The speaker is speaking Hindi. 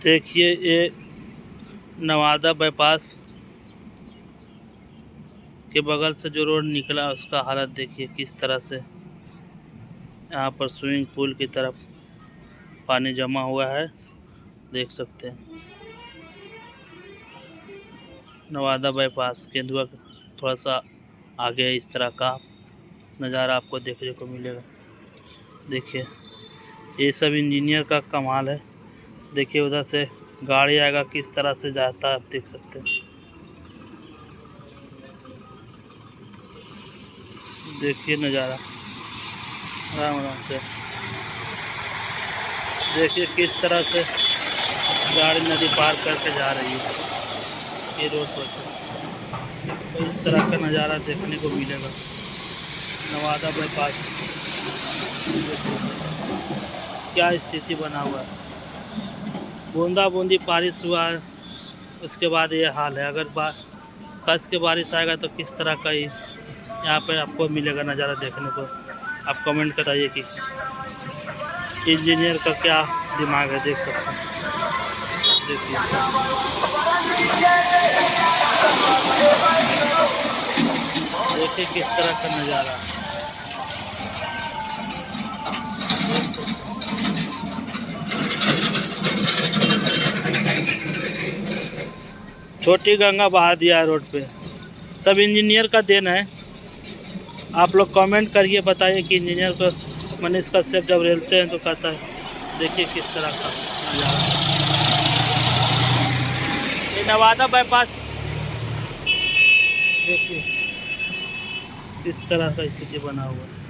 देखिए ये नवादा बाईपास के बगल से जो रोड निकला उसका हालत देखिए किस तरह से। यहाँ पर स्विमिंग पूल की तरफ पानी जमा हुआ है, देख सकते हैं। नवादा बाईपास केंदुआ थोड़ा सा आगे इस तरह का नज़ारा आपको देखने को मिलेगा। देखिए ये सब इंजीनियर का कमाल है। देखिए उधर से गाड़ी आएगा किस तरह से जाता है, आप देख सकते हैं। देखिए नज़ारा आराम आराम से देखिए किस तरह से गाड़ी नदी पार करके जा रही है ये रोड पर से। तो इस तरह का नज़ारा देखने को मिलेगा नवादा बाईपास। क्या स्थिति बना हुआ है, बूंदा बूंदी बारिश हुआ है उसके बाद ये हाल है। अगर कस के बारिश आएगा तो किस तरह का ही यहाँ पे आपको मिलेगा नज़ारा देखने को। आप कमेंट बताइए कि इंजीनियर का क्या दिमाग है, देख सकते हैं। देखिए किस तरह का नज़ारा। छोटी गंगा बहा दिया है रोड पे, सब इंजीनियर का देन है। आप लोग कमेंट करिए, बताइए कि इंजीनियर को मनीष कश्यप जब रेलते हैं तो कहता है। देखिए किस तरह का नज़ारा। ये नवादा बाईपास देखिए किस तरह का स्थिति बना हुआ है।